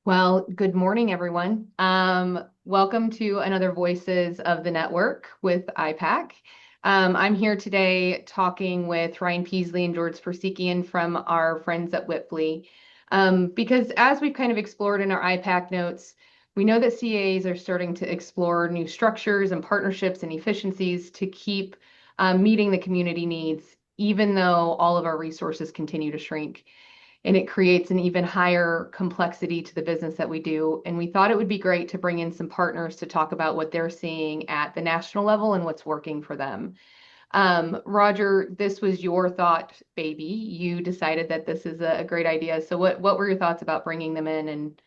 Well, good morning, everyone. Welcome to another Voices of the Network with IPAC. I'm here today talking with Ryan Peasley and George Persikian from our friends at WIPFLI. Because as we've kind of explored in our IPAC notes, we know that CAs are starting to explore new structures and partnerships and efficiencies to keep meeting the community needs, even though all of our resources continue to shrink, and it creates an even higher complexity to the business that we do. And we thought it would be great to bring in some partners to talk about what they're seeing at the national level and what's working for them. Roger, this was your thought, baby. You decided that this is a great idea. So what were your thoughts about bringing them in, and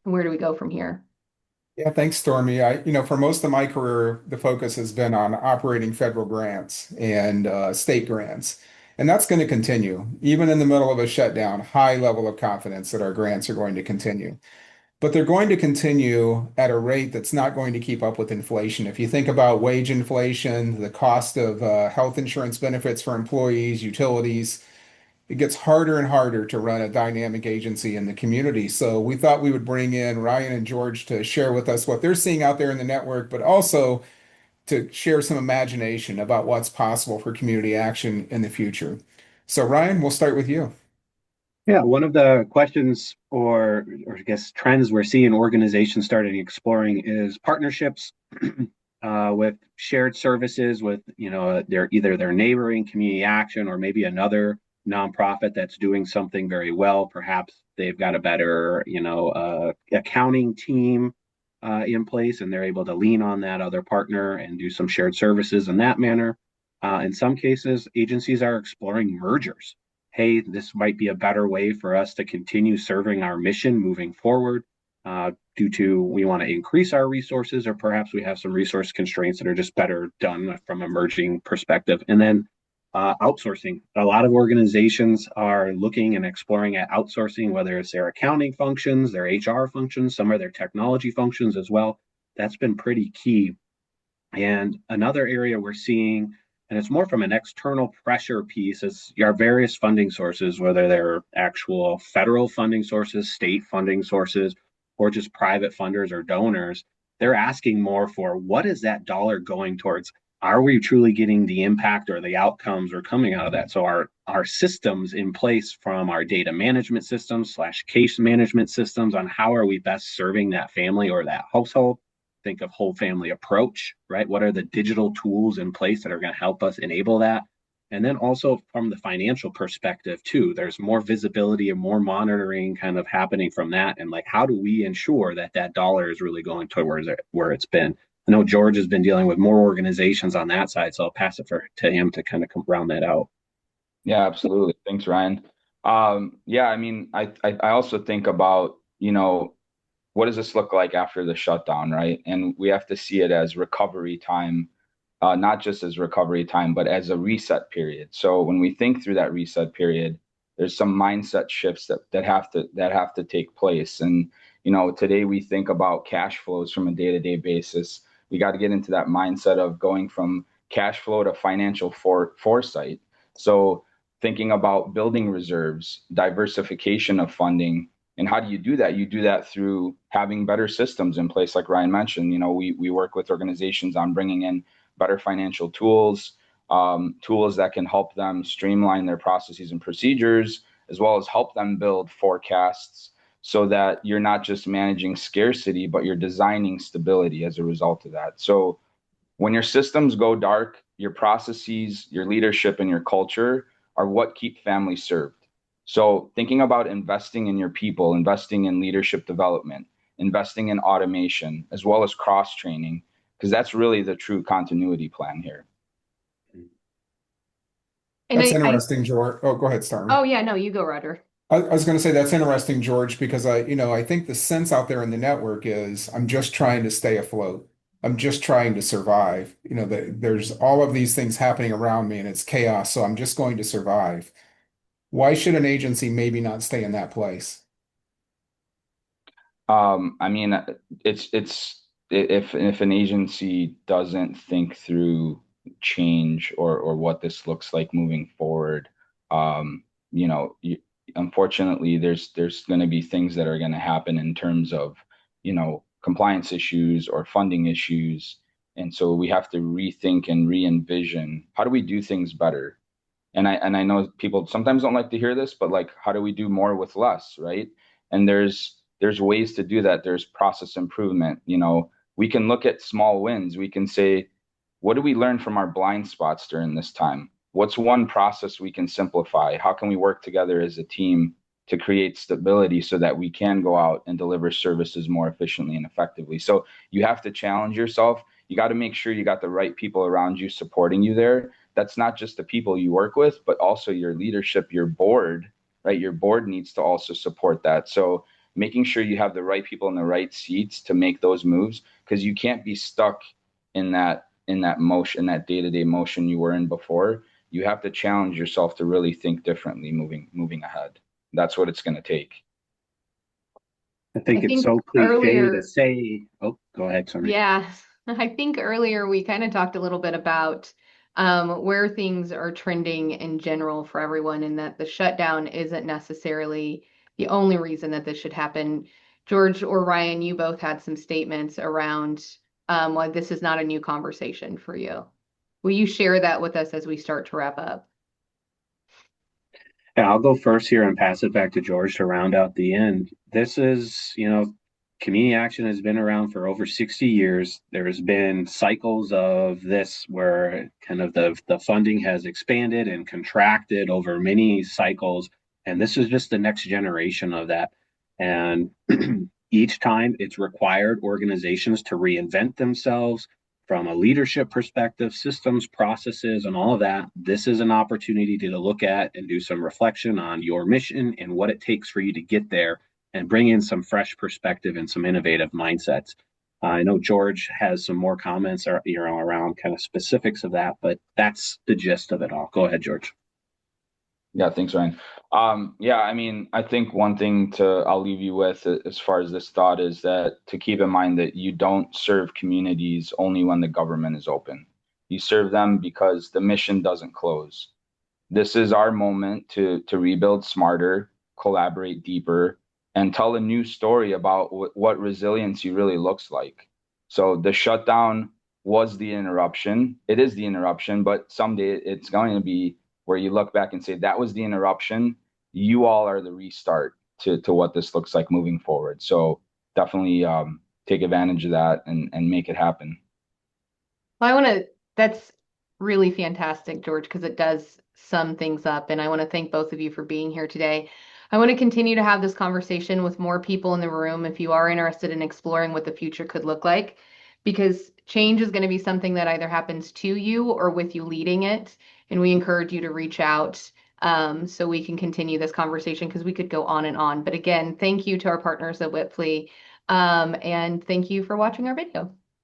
where do we go from here? Yeah, thanks, Stormy. For most of my career, the focus has been on operating federal grants and state grants. And that's going to continue. Even in the middle of a shutdown, high level of confidence that our grants are going to continue. But they're going to continue at a rate that's not going to keep up with inflation. If you think about wage inflation, the cost of health insurance benefits for employees, utilities, it gets harder and harder to run a dynamic agency in the community. So we thought we would bring in Ryan and George to share with us what they're seeing out there in the network, but also to share some imagination about what's possible for community action in the future. So Ryan, we'll start with you. Yeah, one of the questions or I guess trends we're seeing organizations starting exploring is partnerships with shared services with, their neighboring community action or maybe another nonprofit that's doing something very well. Perhaps they've got a better, accounting team in place and they're able to lean on that other partner and do some shared services in that manner. In some cases, agencies are exploring mergers. Hey, this might be a better way for us to continue serving our mission moving forward due to we want to increase our resources, or perhaps we have some resource constraints that are just better done from a merging perspective. And then outsourcing. A lot of organizations are looking and exploring at outsourcing, whether it's their accounting functions, their HR functions, some of their technology functions as well. That's been pretty key. And another area we're seeing, and it's more from an external pressure piece, is our various funding sources, whether they're actual federal funding sources, state funding sources, or just private funders or donors. They're asking more for what is that dollar going towards? Are we truly getting the impact or the outcomes are coming out of that? So our systems in place, from our data management systems slash case management systems, on how are we best serving that family or that household? Think of whole family approach, right? What are the digital tools in place that are going to help us enable that? And then also from the financial perspective too, there's more visibility and more monitoring kind of happening from that. And like, how do we ensure that that dollar is really going towards where it's been? I know George has been dealing with more organizations on that side, so I'll pass it to him to kind of round that out. Yeah, absolutely. Thanks, Ryan. Yeah, I mean, I also think about, what does this look like after the shutdown, right? And we have to see it as recovery time, not just as recovery time, but as a reset period. So when we think through that reset period, there's some mindset shifts that have to take place. And today we think about cash flows from a day-to-day basis. We got to get into that mindset of going from cash flow to financial foresight. So thinking about building reserves, diversification of funding. And how do you do that? You do that through having better systems in place, like Ryan mentioned. We work with organizations on bringing in better financial tools, tools that can help them streamline their processes and procedures, as well as help them build forecasts so that you're not just managing scarcity, but you're designing stability as a result of that. So when your systems go dark, your processes, your leadership, and your culture are what keep families served. So thinking about investing in your people, investing in leadership development, investing in automation, as well as cross training, because that's really the true continuity plan here. And That's I interesting, George. Oh, go ahead, Stormy. oh yeah, no, you go, Roger. I was going to say that's interesting, George, because I think the sense out there in the network is I'm just trying to stay afloat. I'm just trying to survive. There's all of these things happening around me and it's chaos, so I'm just going to survive. Why should an agency maybe not stay in that place? I mean, it's if an agency doesn't think through change or what this looks like moving forward, um, you know, you, unfortunately, there's going to be things that are going to happen in terms of, compliance issues or funding issues. And so we have to rethink and re-envision how do we do things better. And I know people sometimes don't like to hear this, but like, how do we do more with less, right? And there's ways to do that. There's process improvement. We can look at small wins. We can say, what do we learn from our blind spots during this time? What's one process we can simplify? How can we work together as a team to create stability so that we can go out and deliver services more efficiently and effectively? So you have to challenge yourself. You got to make sure you got the right people around you supporting you there. That's not just the people you work with, but also your leadership, your board, right? Your board needs to also support that. So making sure you have the right people in the right seats to make those moves, because you can't be stuck in that motion, that day-to-day motion you were in before. You have to challenge yourself to really think differently moving ahead. That's what it's going to take. I I think it's think so cliche to earlier, say, oh, go ahead, sorry. yeah, I think earlier we kind of talked a little bit about where things are trending in general for everyone, and that the shutdown isn't necessarily the only reason that this should happen. George or Ryan, you both had some statements around why this is not a new conversation for you. Will you share that with us as we start to wrap up? Yeah, I'll go first here and pass it back to George to round out the end. This is, community action has been around for over 60 years. There's been cycles of this where kind of the funding has expanded and contracted over many cycles. And this is just the next generation of that. And each time it's required organizations to reinvent themselves from a leadership perspective, systems, processes, and all of that. This is an opportunity to look at and do some reflection on your mission and what it takes for you to get there and bring in some fresh perspective and some innovative mindsets. I know George has some more comments around kind of specifics of that, but that's the gist of it all. Go ahead, George. Yeah, thanks, Ryan. Yeah, I mean, I think one thing I'll leave you with as far as this thought is that to keep in mind that you don't serve communities only when the government is open. You serve them because the mission doesn't close. This is our moment to rebuild smarter, collaborate deeper, and tell a new story about what resiliency really looks like. So the shutdown was the interruption. It is the interruption, but someday it's going to be where you look back and say that was the interruption. You all are the restart to what this looks like moving forward. So definitely take advantage of that and make it happen. Well, I want to, that's really fantastic, George, because it does sum things up. And I want to thank both of you for being here today. I want to continue to have this conversation with more people in the room if you are interested in exploring what the future could look like, because change is going to be something that either happens to you or with you leading it. And we encourage you to reach out so we can continue this conversation because we could go on and on. But again, thank you to our partners at WIPFLI and thank you for watching our video.